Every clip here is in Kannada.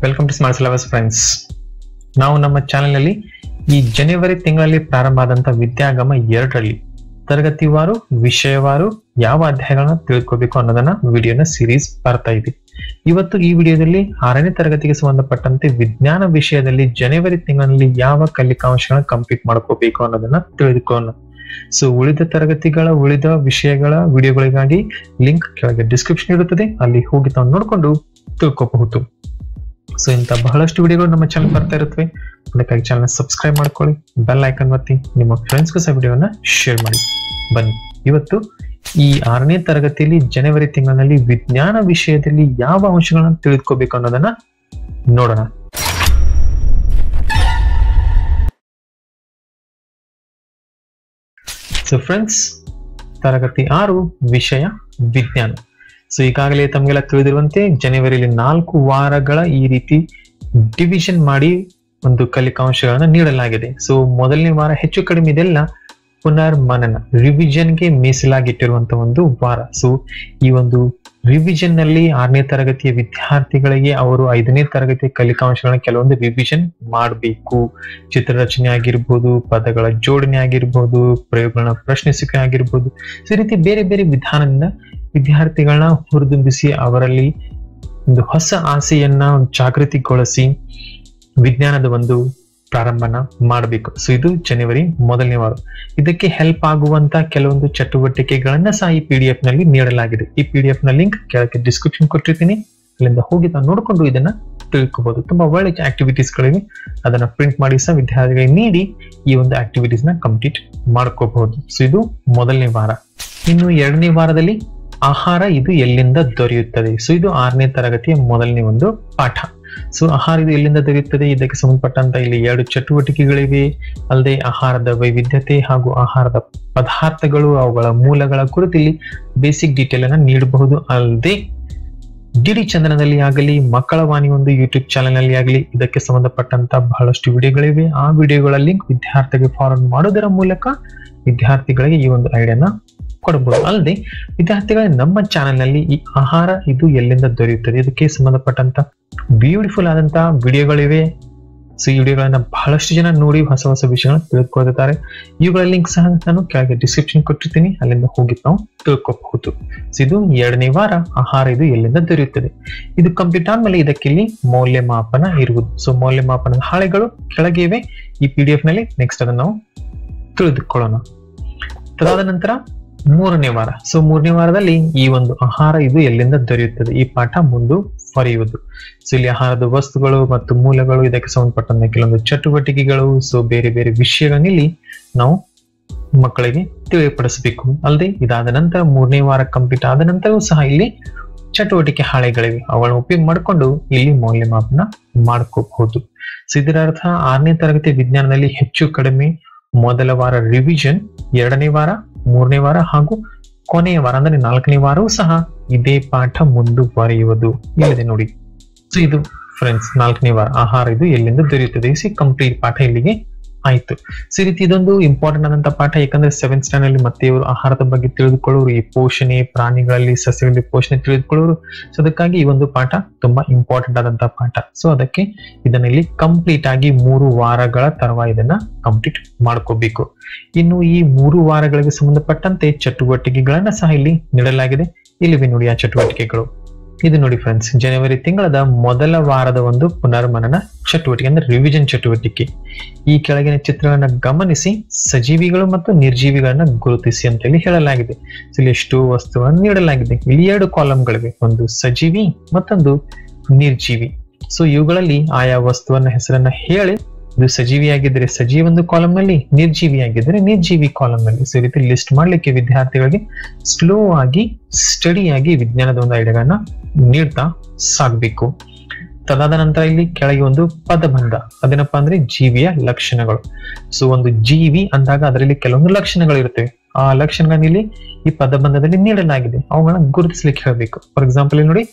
Welcome to smart syllabus friends. ನಾವು ನಮ್ಮ ಚಾನೆಲ್ ಈ ಜನವರಿ ತಿಂಗಳಲ್ಲಿ ಪ್ರಾರಂಭ ಆದಂತ ವಿದ್ಯಾಗಮ 2ರಲ್ಲಿ ತರಗತಿವಾರು ವಿಷಯವಾರು ಯಾವ ಅಧ್ಯಾಯಗಳನ್ನ ತಿಳ್ಕೋಬೇಕು ಅನ್ನೋದನ್ನ ವಿಡಿಯೋನ ಸೀರೀಸ್ ಬರ್ತಾ ಇದೆ. ಇವತ್ತು ಈ ವಿಡಿಯೋದಲ್ಲಿ 6ನೇ ತರಗತಿಗೆ ಸಂಬಂಧಪಟ್ಟಂತೆ ವಿಜ್ಞಾನ ವಿಷಯದಲ್ಲಿ ಜನವರಿ ತಿಂಗಳಲ್ಲಿ ಯಾವ ಕಲಿಕಾಂಶಗಳನ್ನ ಕಂಪ್ಲೀಟ್ ಮಾಡ್ಕೋಬೇಕು ಅನ್ನೋದನ್ನ ತಿಳಿದುಕೋಣ. ಸೊ ಉಳಿದ ತರಗತಿಗಳ ಉಳಿದ ವಿಷಯಗಳ ವಿಡಿಯೋಗಳಿಗಾಗಿ ಲಿಂಕ್ ಕೆಳಗೆ ಡಿಸ್ಕ್ರಿಪ್ಷನ್ ಇರುತ್ತದೆ, ಅಲ್ಲಿ ಹೋಗಿ ತಾವು ನೋಡ್ಕೊಂಡು ತಿಳ್ಕೋಬಹುದು. ಸೊ ಇಂತ ಬಹಳಷ್ಟು ವಿಡಿಯೋಗಳು ನಮ್ಮ ಚಾನಲ್ ಬರ್ತಾ ಇರುತ್ತವೆ, ಅದಕ್ಕಾಗಿ ಚಾನಲ್ ಸಬ್ಸ್ಕ್ರೈಬ್ ಮಾಡ್ಕೊಳ್ಳಿ, ಬೆಲ್ ಐಕಾನ್ ಒತ್ತಿ, ನಿಮ್ಮ ಫ್ರೆಂಡ್ಸ್ಗೂ ಸಹ ವಿಡಿಯೋನ ಶೇರ್ ಮಾಡಿ. ಬನ್ನಿ ಇವತ್ತು ಈ 6ನೇ ತರಗತಿಯಲ್ಲಿ ಜನವರಿ ತಿಂಗಳಿನಲ್ಲಿ ವಿಜ್ಞಾನ ವಿಷಯದಲ್ಲಿ ಯಾವ ಅಂಶಗಳನ್ನ ತಿಳಿದುಕೋಬೇಕು ಅನ್ನೋದನ್ನ ನೋಡೋಣ. ಸೊ ಫ್ರೆಂಡ್ಸ್, ತರಗತಿ 6 ವಿಷಯ ವಿಜ್ಞಾನ. ಸೊ ಈಗಾಗಲೇ ತಮಗೆಲ್ಲ ತಿಳಿದಿರುವಂತೆ ಜನವರಿಯಲ್ಲಿ 4 ವಾರಗಳ ಈ ರೀತಿ ಡಿವಿಷನ್ ಮಾಡಿ ಒಂದು ಕಲಿಕಾಂಶಗಳನ್ನ ನೀಡಲಾಗಿದೆ. ಸೊ ಮೊದಲನೇ ವಾರ ಹೆಚ್ಚು ಕಡಿಮೆ ಇದೆಲ್ಲ ಪುನರ್ಮನನ ರಿವಿಷನ್ಗೆ ಮೀಸಲಾಗಿಟ್ಟಿರುವಂತಹ ಒಂದು ವಾರ. ಸೊ ಈ ಒಂದು ರಿವಿಷನ್ ನಲ್ಲಿ 6ನೇ ತರಗತಿಯ ವಿದ್ಯಾರ್ಥಿಗಳಿಗೆ ಅವರು 5ನೇ ತರಗತಿಯ ಕಲಿಕಾಂಶಗಳನ್ನ ಕೆಲವೊಂದು ರಿವಿಷನ್ ಮಾಡಬೇಕು. ಚಿತ್ರರಚನೆ ಆಗಿರ್ಬೋದು, ಪದಗಳ ಜೋಡಣೆ ಆಗಿರ್ಬೋದು, ಪ್ರಯೋಗಗಳನ್ನ ಪ್ರಶ್ನಿಸಿಕೆ ಆಗಿರ್ಬೋದು, ಈ ರೀತಿ ಬೇರೆ ಬೇರೆ ವಿಧಾನದಿಂದ ವಿದ್ಯಾರ್ಥಿಗಳನ್ನ ಹುರಿದುಂಬಿಸಿ ಅವರಲ್ಲಿ ಒಂದು ಹೊಸ ಆಸೆಯನ್ನ ಜಾಗೃತಿಗೊಳಿಸಿ ವಿಜ್ಞಾನದ ಒಂದು ಪ್ರಾರಂಭನ ಮಾಡಬೇಕು. ಸೊ ಇದು ಜನವರಿ ಮೊದಲನೇ ವಾರ. ಇದಕ್ಕೆ ಹೆಲ್ಪ್ ಆಗುವಂತ ಕೆಲವೊಂದು ಚಟುವಟಿಕೆಗಳನ್ನ ಸಹ ಈ PDF ನಲ್ಲಿ ನೀಡಲಾಗಿದೆ. ಈ PDF ನ ಲಿಂಕ್ ಕೆಳಗೆ ಡಿಸ್ಕ್ರಿಪ್ಷನ್ ಕೊಟ್ಟಿರ್ತೀನಿ, ಅಲ್ಲಿಂದ ಹೋಗಿ ತಾವು ನೋಡ್ಕೊಂಡು ಇದನ್ನ ತಿಳ್ಕೋಬಹುದು. ತುಂಬಾ ಒಳ್ಳೆ ಆಕ್ಟಿವಿಟೀಸ್ ಗಳಿವೆ, ಅದನ್ನ ಪ್ರಿಂಟ್ ಮಾಡಿ ಸಹ ವಿದ್ಯಾರ್ಥಿಗಳಿಗೆ ನೀಡಿ ಈ ಒಂದು ಆಕ್ಟಿವಿಟೀಸ್ ನ ಕಂಪ್ಲೀಟ್ ಮಾಡ್ಕೋಬಹುದು. ಸೊ ಇದು ಮೊದಲನೇ ವಾರ. ಇನ್ನು 2ನೇ ವಾರದಲ್ಲಿ ಆಹಾರ ಇದು ಎಲ್ಲಿಂದ ದೊರೆಯುತ್ತದೆ. ಸೊ ಇದು 6ನೇ ತರಗತಿಯ ಮೊದಲನೇ ಒಂದು ಪಾಠ. ಸೊ ಆಹಾರ ಇದು ಎಲ್ಲಿಂದ ದೊರೆಯುತ್ತದೆ, ಇದಕ್ಕೆ ಸಂಬಂಧಪಟ್ಟಂತ ಇಲ್ಲಿ 2 ಚಟುವಟಿಕೆಗಳಿವೆ. ಅಲ್ಲದೆ ಆಹಾರದ ವೈವಿಧ್ಯತೆ ಹಾಗೂ ಆಹಾರದ ಪದಾರ್ಥಗಳು, ಅವುಗಳ ಮೂಲಗಳ ಕುರಿತು ಇಲ್ಲಿ ಬೇಸಿಕ್ ಡೀಟೇಲ್ ಅನ್ನ ನೀಡಬಹುದು. ಅಲ್ಲದೆ ಡಿಡಿ ಚಂದನದಲ್ಲಿ ಆಗಲಿ, ಮಕ್ಕಳ ವಾಣಿ ಒಂದು ಯೂಟ್ಯೂಬ್ ಚಾನೆಲ್ ನಲ್ಲಿ ಆಗಲಿ ಇದಕ್ಕೆ ಸಂಬಂಧಪಟ್ಟಂತ ಬಹಳಷ್ಟು ವಿಡಿಯೋಗಳಿವೆ. ಆ ವಿಡಿಯೋಗಳ ಲಿಂಕ್ ವಿದ್ಯಾರ್ಥಿಗೆ ಫಾರ್ವರ್ಡ್ ಮಾಡೋದರ ಮೂಲಕ ವಿದ್ಯಾರ್ಥಿಗಳಿಗೆ ಈ ಒಂದು ಐಡಿಯಾನ ಕೊಡಬಹುದು. ಅಲ್ಲದೆ ವಿದ್ಯಾರ್ಥಿಗಳ ನಮ್ಮ ಚಾನೆಲ್ ನಲ್ಲಿ ಈ ಆಹಾರ ಇದು ಎಲ್ಲಿಂದ ದೊರೆಯುತ್ತದೆ ಇದಕ್ಕೆ ಸಂಬಂಧಪಟ್ಟಂತ ಬ್ಯೂಟಿಫುಲ್ ಆದಂತಹ ವಿಡಿಯೋಗಳಿವೆ. ಸೊ ಈ ವಿಡಿಯೋಗಳನ್ನ ಬಹಳಷ್ಟು ಜನ ನೋಡಿ ಹೊಸ ಹೊಸ ವಿಷಯಗಳನ್ನ ತಿಳ್ಕೊಳ್ತಾರೆ. ಇವುಗಳ ಲಿಂಕ್ ಸಹ ನಾನು ಕೆಳಗೆ ಡಿಸ್ಕ್ರಿಪ್ಷನ್ ಕೊಟ್ಟಿರ್ತೀನಿ, ಅಲ್ಲಿಂದ ಹೋಗಿ ನಾವು ತಿಳ್ಕೋಬಹುದು. ಸೊ ಇದು 2ನೇ ವಾರ, ಆಹಾರ ಇದು ಎಲ್ಲಿಂದ ದೊರೆಯುತ್ತದೆ. ಇದು ಕಂಪ್ಲೀಟ್ ಆದ್ಮೇಲೆ ಇದಕ್ಕೆ ಇಲ್ಲಿ ಮೌಲ್ಯಮಾಪನ ಇರುವುದು. ಸೊ ಮೌಲ್ಯಮಾಪನದ ಹಾಳೆಗಳು ಕೆಳಗೆ ಇವೆ ಈ PDF ನಲ್ಲಿ. ನೆಕ್ಸ್ಟ್ ಅದನ್ನ ನಾವು ತಿಳಿದುಕೊಳ್ಳೋಣ. ತದಾದ ನಂತರ 3ನೇ ವಾರ. ಸೊ 3ನೇ ವಾರದಲ್ಲಿ ಈ ಒಂದು ಆಹಾರ ಇದು ಎಲ್ಲಿಂದ ದೊರೆಯುತ್ತದೆ ಈ ಪಾಠ ಮುಂದುವರಿಯುವುದು. ಸೊ ಇಲ್ಲಿ ಆಹಾರದ ವಸ್ತುಗಳು ಮತ್ತು ಮೂಲಗಳು, ಇದಕ್ಕೆ ಸಂಬಂಧಪಟ್ಟಂತ ಕೆಲವೊಂದು ಚಟುವಟಿಕೆಗಳು, ಸೊ ಬೇರೆ ಬೇರೆ ವಿಷಯಗಳನ್ನ ಇಲ್ಲಿ ನಾವು ಮಕ್ಕಳಿಗೆ ತಿಳಿಯಪಡಿಸಬೇಕು. ಅಲ್ಲದೆ ಇದಾದ ನಂತರ 3ನೇ ವಾರ ಕಂಪ್ಲೀಟ್ ಆದ ನಂತರವೂ ಸಹ ಇಲ್ಲಿ ಚಟುವಟಿಕೆ ಹಾಳೆಗಳಿವೆ, ಅವುಗಳನ್ನ ಉಪಯೋಗ ಮಾಡಿಕೊಂಡು ಇಲ್ಲಿ ಮೌಲ್ಯಮಾಪನ ಮಾಡ್ಕೋಬಹುದು. ಸೊ ಇದರ ಅರ್ಥ 6ನೇ ತರಗತಿ ವಿಜ್ಞಾನದಲ್ಲಿ ಹೆಚ್ಚು ಕಡಿಮೆ ಮೊದಲ ವಾರ ರಿವಿಷನ್, 2ನೇ ವಾರ, 3ನೇ ವಾರ ಹಾಗೂ ಕೊನೆಯ ವಾರ ಅಂದ್ರೆ 4ನೇ ವಾರವೂ ಸಹ ಇದೇ ಪಾಠ ಮುಂದುವರಿಯುವುದು ಇಲ್ಲಿದೆ ನೋಡಿ. ಸೊ ಇದು ಫ್ರೆಂಡ್ಸ್ 4ನೇ ವಾರ, ಆಹಾರ ಇದು ಎಲ್ಲಿಂದ ದೊರೆಯುತ್ತದೆ. ಕಂಪ್ಲೀಟ್ ಪಾಠ ಇಲ್ಲಿಗೆ ಆಯ್ತು. ಸೊ ಈ ರೀತಿ ಇದೊಂದು ಇಂಪಾರ್ಟೆಂಟ್ ಆದಂತ ಪಾಠ, ಯಾಕಂದ್ರೆ 7th ಸ್ಟ್ಯಾಂಡರ್ಡ್ ಅಲ್ಲಿ ಮತ್ತೆ ಇವರು ಆಹಾರದ ಬಗ್ಗೆ ತಿಳಿದುಕೊಳ್ಳೋರು, ಈ ಪೋಷಣೆ ಪ್ರಾಣಿಗಳಲ್ಲಿ ಸಸ್ಯಗಳಲ್ಲಿ ಪೋಷಣೆ ತಿಳಿದುಕೊಳ್ಳೋರು. ಸೊ ಅದಕ್ಕಾಗಿ ಈ ಒಂದು ಪಾಠ ತುಂಬಾ ಇಂಪಾರ್ಟೆಂಟ್ ಆದಂತಹ ಪಾಠ. ಸೊ ಅದಕ್ಕೆ ಇದನ್ನ ಇಲ್ಲಿ ಕಂಪ್ಲೀಟ್ ಆಗಿ 3 ವಾರಗಳ ತರವ ಇದನ್ನ ಕಂಪ್ಲೀಟ್ ಮಾಡ್ಕೋಬೇಕು. ಇನ್ನು ಈ 3 ವಾರಗಳಿಗೆ ಸಂಬಂಧಪಟ್ಟಂತೆ ಚಟುವಟಿಕೆಗಳನ್ನ ಸಹ ಇಲ್ಲಿ ನೀಡಲಾಗಿದೆ. ಇಲ್ಲಿವೆ ನೋಡಿ ಆ ಚಟುವಟಿಕೆಗಳು. ಇದು ನೋಡಿ ಫ್ರೆಂಡ್ಸ್, ಜನವರಿ ತಿಂಗಳದ ಮೊದಲ ವಾರದ ಒಂದು ಪುನರ್ಮನನ ಚಟುವಟಿಕೆ ಅಂದ್ರೆ ರಿವಿಷನ್ ಚಟುವಟಿಕೆ. ಈ ಕೆಳಗಿನ ಚಿತ್ರಗಳನ್ನ ಗಮನಿಸಿ ಸಜೀವಿಗಳು ಮತ್ತು ನಿರ್ಜೀವಿಗಳನ್ನ ಗುರುತಿಸಿ ಅಂತ ಹೇಳಿ ಹೇಳಲಾಗಿದೆ. ಇಲ್ಲಿ ಎಷ್ಟು ವಸ್ತುಗಳನ್ನು ನೀಡಲಾಗಿದೆ. ಇಲ್ಲಿ 2 ಕಾಲಂಗಳಿವೆ, ಒಂದು ಸಜೀವಿ ಮತ್ತೊಂದು ನಿರ್ಜೀವಿ. ಸೊ ಇವುಗಳಲ್ಲಿ ಆಯಾ ವಸ್ತುವನ್ನ ಹೆಸರನ್ನ ಹೇಳಿ, ಇದು ಸಜೀವಿಯಾಗಿದ್ರೆ ಸಜೀವಿ ಒಂದು ಕಾಲಮ್ ನಲ್ಲಿ, ನಿರ್ಜೀವಿಯಾಗಿದ್ರೆ ನಿರ್ಜೀವಿ ಕಾಲಮ್ ನಲ್ಲಿ. ಸೊ ಈ ರೀತಿ ಲಿಸ್ಟ್ ಮಾಡ್ಲಿಕ್ಕೆ ವಿದ್ಯಾರ್ಥಿಗಳಿಗೆ ಸ್ಲೋ ಆಗಿ ಸ್ಟಡಿಯಾಗಿ ವಿಜ್ಞಾನದ ಒಂದು ಐಡಿಯಾಗಳನ್ನ ನೀಡ್ತಾ ಸಾಗ್ಬೇಕು. ತದಾದ ನಂತರ ಇಲ್ಲಿ ಕೆಳಗೆ ಒಂದು ಪದಬಂಧ, ಅದೇನಪ್ಪಾ ಅಂದ್ರೆ ಜೀವಿಯ ಲಕ್ಷಣಗಳು. ಸೊ ಒಂದು ಜೀವಿ ಅಂದಾಗ ಅದರಲ್ಲಿ ಕೆಲವೊಂದು ಲಕ್ಷಣಗಳು ಇರ್ತವೆ. ಆ ಲಕ್ಷಣಗಳನ್ನ ಇಲ್ಲಿ ಈ ಪದಬಂಧದಲ್ಲಿ ನೀಡಲಾಗಿದೆ, ಅವುಗಳನ್ನ ಗುರುತಿಸ್ಲಿಕ್ಕೆ ಹೇಳ್ಬೇಕು. ಫಾರ್ ಎಕ್ಸಾಂಪಲ್ ಇಲ್ಲಿ ನೋಡಿ,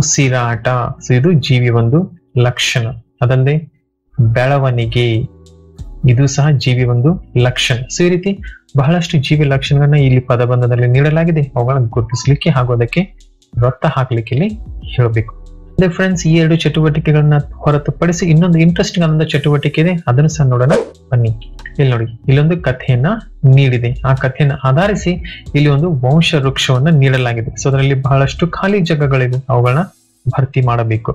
ಉಸಿರಾಟ. ಸೊ ಇದು ಜೀವಿ ಒಂದು ಲಕ್ಷಣ. ಅದಲ್ಲದೆ ಬೆಳವಣಿಗೆ, ಇದು ಸಹ ಜೀವಿ ಒಂದು ಲಕ್ಷಣ. ಸೊ ಈ ರೀತಿ ಬಹಳಷ್ಟು ಜೀವಿ ಲಕ್ಷಣಗಳನ್ನ ಇಲ್ಲಿ ಪದಬಂಧದಲ್ಲಿ ನೀಡಲಾಗಿದೆ, ಅವುಗಳನ್ನ ಗುರುತಿಸ್ಲಿಕ್ಕೆ ಹಾಗೂ ಅದಕ್ಕೆ ವೃತ್ತ ಹಾಕ್ಲಿಕ್ಕೆ ಇಲ್ಲಿ ಹೇಳಬೇಕು. ಅದೇ ಫ್ರೆಂಡ್ಸ್, ಈ ಎರಡು ಚಟುವಟಿಕೆಗಳನ್ನ ಹೊರತುಪಡಿಸಿ ಇನ್ನೊಂದು ಇಂಟ್ರೆಸ್ಟಿಂಗ್ ಆದ ಚಟುವಟಿಕೆ ಇದೆ, ಅದನ್ನು ಸಹ ನೋಡೋಣ ಬನ್ನಿ. ಇಲ್ಲಿ ನೋಡಿ, ಇಲ್ಲೊಂದು ಕಥೆಯನ್ನ ನೀಡಿದೆ. ಆ ಕಥೆಯನ್ನ ಆಧರಿಸಿ ಇಲ್ಲಿ ಒಂದು ವಂಶ ವೃಕ್ಷವನ್ನ ನೀಡಲಾಗಿದೆ. ಸೊ ಅದರಲ್ಲಿ ಬಹಳಷ್ಟು ಖಾಲಿ ಜಾಗಗಳಿವೆ, ಅವುಗಳನ್ನ ಭರ್ತಿ ಮಾಡಬೇಕು.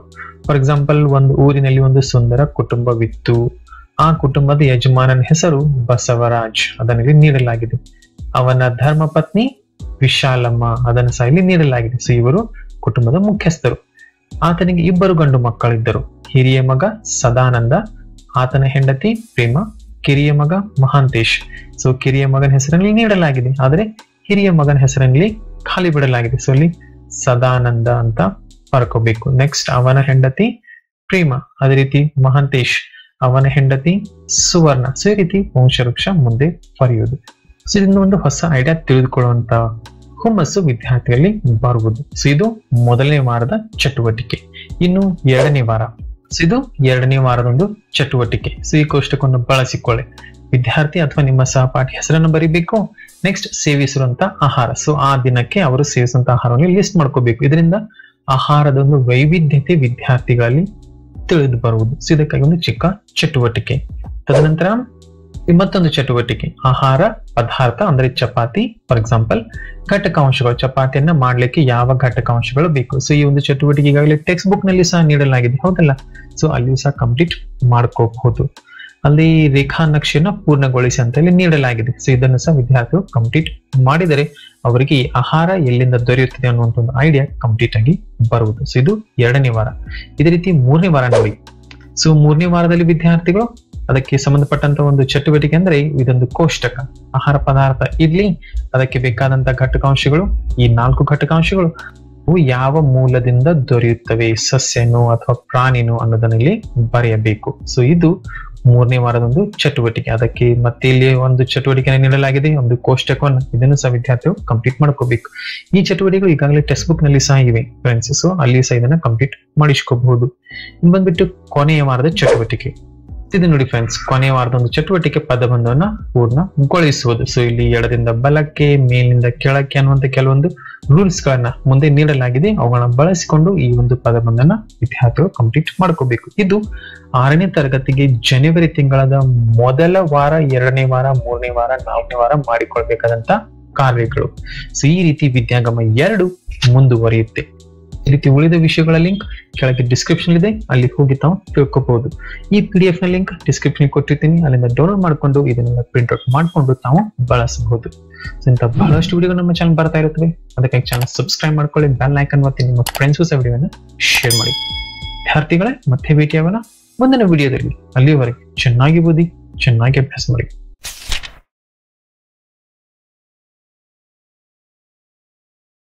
ಫಾರ್ ಎಕ್ಸಾಂಪಲ್, ಒಂದು ಊರಿನಲ್ಲಿ ಒಂದು ಸುಂದರ ಕುಟುಂಬವಿತ್ತು. ಆ ಕುಟುಂಬದ ಯಜಮಾನನ ಹೆಸರು ಬಸವರಾಜ್, ಅದನ್ನು ನೀಡಲಾಗಿದೆ. ಅವನ ಧರ್ಮ ಪತ್ನಿ ವಿಶಾಲಮ್ಮ, ಅದನ್ನು ಸಹ ಇಲ್ಲಿ ನೀಡಲಾಗಿದೆ. ಸೊ ಇವರು ಕುಟುಂಬದ ಮುಖ್ಯಸ್ಥರು. ಆತನಿಗೆ 2 ಗಂಡು ಮಕ್ಕಳಿದ್ದರು. ಹಿರಿಯ ಮಗ ಸದಾನಂದ, ಆತನ ಹೆಂಡತಿ ಪ್ರೇಮ, ಕಿರಿಯ ಮಗ ಮಹಾಂತೇಶ್. ಸೊ ಕಿರಿಯ ಮಗನ ಹೆಸರಲ್ಲಿ ನೀಡಲಾಗಿದೆ, ಆದರೆ ಹಿರಿಯ ಮಗನ ಹೆಸರಲ್ಲಿ ಖಾಲಿ ಬಿಡಲಾಗಿದೆ. ಸೊ ಇಲ್ಲಿ ಸದಾನಂದ ಅಂತ ಬರ್ಕೋಬೇಕು. ನೆಕ್ಸ್ಟ್, ಅವನ ಹೆಂಡತಿ ಪ್ರೇಮ, ಅದೇ ರೀತಿ ಮಹಾಂತೇಶ್, ಅವನ ಹೆಂಡತಿ ಸುವರ್ಣ. ಸೊ ಈ ರೀತಿ ವಂಶವೃಕ್ಷ ಮುಂದೆ ಬರೆಯುವುದು. ಸೊ ಇದನ್ನ ಒಂದು ಹೊಸ ಐಡಿಯಾ ತಿಳಿದುಕೊಳ್ಳುವಂತ ಹುಮ್ಮಸ್ಸು ವಿದ್ಯಾರ್ಥಿಗಳಲ್ಲಿ ಬರುವುದು. ಸೊ ಇದು ಮೊದಲನೇ ವಾರದ ಚಟುವಟಿಕೆ. ಇನ್ನು 2ನೇ ವಾರ. ಸೊ ಇದು 2ನೇ ವಾರದ ಒಂದು ಚಟುವಟಿಕೆ. ಸೊ ಈ ಕೋಷ್ಟಕವನ್ನು ಬಳಸಿಕೊಳ್ಳಿ. ವಿದ್ಯಾರ್ಥಿ ಅಥವಾ ನಿಮ್ಮ ಸಹಪಾಠಿ ಹೆಸರನ್ನು ಬರೀಬೇಕು. ನೆಕ್ಸ್ಟ್, ಸೇವಿಸುವಂತ ಆಹಾರ. ಸೊ ಆ ದಿನಕ್ಕೆ ಅವರು ಸೇವಿಸುವಂತ ಆಹಾರವನ್ನು ಲಿಸ್ಟ್ ಮಾಡ್ಕೋಬೇಕು. ಇದರಿಂದ ಆಹಾರದ ಒಂದು ವೈವಿಧ್ಯತೆ ವಿದ್ಯಾರ್ಥಿಗಳಲ್ಲಿ ತಿಳಿದು ಬರುವುದು. ಸೊ ಇದಕ್ಕಾಗಿ ಒಂದು ಚಿಕ್ಕ ಚಟುವಟಿಕೆ. ತದನಂತರ ಮತ್ತೊಂದು ಚಟುವಟಿಕೆ, ಆಹಾರ ಪದಾರ್ಥ ಅಂದ್ರೆ ಚಪಾತಿ. ಫಾರ್ ಎಕ್ಸಾಂಪಲ್, ಘಟಕಾಂಶಗಳು, ಚಪಾತಿಯನ್ನ ಮಾಡ್ಲಿಕ್ಕೆ ಯಾವ ಘಟಕಾಂಶಗಳು ಬೇಕು. ಸೊ ಈ ಒಂದು ಚಟುವಟಿಕೆ ಈಗಾಗಲೇ ಟೆಕ್ಸ್ಟ್ ಬುಕ್ ನಲ್ಲಿ ಸಹ ನೀಡಲಾಗಿದೆ, ಹೌದಲ್ಲ? ಸೊ ಅಲ್ಲಿಯೂ ಸಹ ಕಂಪ್ಲೀಟ್ ಮಾಡ್ಕೋಬಹುದು. ಅಲ್ಲಿ ರೇಖಾ ನಕ್ಷೆಯನ್ನ ಪೂರ್ಣಗೊಳಿಸಿ ಅಂತ ಇಲ್ಲಿ ನೀಡಲಾಗಿದೆ. ಸೊ ಇದನ್ನು ಸಹ ವಿದ್ಯಾರ್ಥಿಗಳು ಕಂಪ್ಲೀಟ್ ಮಾಡಿದರೆ ಅವರಿಗೆ ಈ ಆಹಾರ ಎಲ್ಲಿಂದ ದೊರೆಯುತ್ತದೆ ಅನ್ನುವಂತ ಒಂದು ಐಡಿಯಾ ಕಂಪ್ಲೀಟ್ ಆಗಿ ಬರುವುದು. ಸೊ ಇದು 2ನೇ ವಾರ. ಇದೇ ರೀತಿ 3ನೇ ವಾರ ನೋಡಿ. ಸೊ 3ನೇ ವಾರದಲ್ಲಿ ವಿದ್ಯಾರ್ಥಿಗಳು ಅದಕ್ಕೆ ಸಂಬಂಧಪಟ್ಟಂತ ಒಂದು ಚಟುವಟಿಕೆ ಅಂದ್ರೆ ಇದೊಂದು ಕೋಷ್ಟಕ. ಆಹಾರ ಪದಾರ್ಥ ಇರ್ಲಿ, ಅದಕ್ಕೆ ಬೇಕಾದಂತ ಘಟಕಾಂಶಗಳು, ಈ 4 ಘಟಕಾಂಶಗಳು ಯಾವ ಮೂಲದಿಂದ ದೊರೆಯುತ್ತವೆ, ಸಸ್ಯನೋ ಅಥವಾ ಪ್ರಾಣಿನೋ ಅನ್ನೋದನ್ನ ಇಲ್ಲಿ ಬರೆಯಬೇಕು. ಸೊ ಇದು 3ನೇ ವಾರದ ಒಂದು ಚಟುವಟಿಕೆ. ಅದಕ್ಕೆ ಮತ್ತೆ ಇಲ್ಲಿ ಒಂದು ಚಟುವಟಿಕೆಯನ್ನು ನೀಡಲಾಗಿದೆ, ಒಂದು ಕೋಷ್ಟಕವನ್ನು. ಇದನ್ನು ಸಹ ವಿದ್ಯಾರ್ಥಿಗಳು ಕಂಪ್ಲೀಟ್ ಮಾಡ್ಕೋಬೇಕು. ಈ ಚಟುವಟಿಕೆಗಳು ಈಗಾಗಲೇ ಟೆಕ್ಸ್ಟ್ ಬುಕ್ ನಲ್ಲಿ ಸಹ ಇವೆ ಫ್ರೆಂಡ್ಸ್. ಸೊ ಅಲ್ಲಿ ಸಹ ಇದನ್ನ ಕಂಪ್ಲೀಟ್ ಮಾಡಿಸ್ಕೋಬಹುದು. ಇನ್ನು ಬಂದ್ಬಿಟ್ಟು ಕೊನೆಯ ವಾರದ ಚಟುವಟಿಕೆ. ಇದು ನೋಡಿ ಫ್ರೆಂಡ್ಸ್, ಕೊನೆಯ ವಾರದ ಒಂದು ಚಟುವಟಿಕೆ ಪದಬಂಧವನ್ನ ಪೂರ್ಣಗೊಳಿಸುವುದು. ಸೊ ಇಲ್ಲಿ ಎಡದಿಂದ ಬಲಕ್ಕೆ, ಮೇಲಿಂದ ಕೆಳಕ್ಕೆ ಅನ್ನುವಂತ ಕೆಲವೊಂದು ರೂಲ್ಸ್ ಗಳನ್ನ ಮುಂದೆ ನೀಡಲಾಗಿದೆ. ಅವುಗಳನ್ನ ಬಳಸಿಕೊಂಡು ಈ ಒಂದು ಪದಬಂಧನ ವಿದ್ಯಾರ್ಥಿಗಳು ಕಂಪ್ಲೀಟ್ ಮಾಡ್ಕೋಬೇಕು. ಇದು 6ನೇ ತರಗತಿಗೆ ಜನವರಿ ತಿಂಗಳದ ಮೊದಲ ವಾರ, 2ನೇ ವಾರ, 3ನೇ ವಾರ, 4ನೇ ವಾರ ಮಾಡಿಕೊಳ್ಬೇಕಾದಂತ ಕಾರ್ಯಗಳು. ಸೊ ಈ ರೀತಿ ವಿದ್ಯಾಗಮ 2 ಮುಂದುವರಿಯುತ್ತೆ. ಈ ರೀತಿ ಉಳಿದ ವಿಷಯಗಳ ಲಿಂಕ್ ಕೆಳಗೆ ಡಿಸ್ಕ್ರಿಪ್ಷನ್ ಇದೆ, ಅಲ್ಲಿ ಹೋಗಿ ತಾವು ತಿಳ್ಕೋಬಹುದು. ಈ PDF ನ ಲಿಂಕ್ ಡಿಸ್ಕ್ರಿಪ್ಷನ್ ಕೊಟ್ಟಿರ್ತೀನಿ, ಅಲ್ಲಿಂದ ಡೌನ್ಲೋಡ್ ಮಾಡ್ಕೊಂಡು ಇದನ್ನೆಲ್ಲ ಪ್ರಿಂಟ್ ಔಟ್ ಮಾಡ್ಕೊಂಡು ತಾವು ಬಳಸಬಹುದು. ಇಂಥ ಬಹಳಷ್ಟು ವಿಡಿಯೋ ನಮ್ಮ ಚಾನಲ್ ಬರ್ತಾ ಇರುತ್ತವೆ. ಅದಕ್ಕಾಗಿ ಚಾನಲ್ ಸಬ್ಸ್ಕ್ರೈಬ್ ಮಾಡ್ಕೊಳ್ಳಿ, ಬೆಲ್ ಐಕಾನ್ ಒತ್ತಿ, ನಿಮ್ಮ ಫ್ರೆಂಡ್ಸ್ಗೂ ಸಹ ವಿಡಿಯೋನ ಶೇರ್ ಮಾಡಿ. ವಿದ್ಯಾರ್ಥಿಗಳೇ, ಮತ್ತೆ ಭೇಟಿಯಾಗೋಣ ಮುಂದಿನ ವಿಡಿಯೋದಲ್ಲಿ. ಅಲ್ಲಿಯವರೆಗೆ ಚೆನ್ನಾಗಿ ಓದಿ, ಚೆನ್ನಾಗಿ ಅಭ್ಯಾಸ ಮಾಡಿ.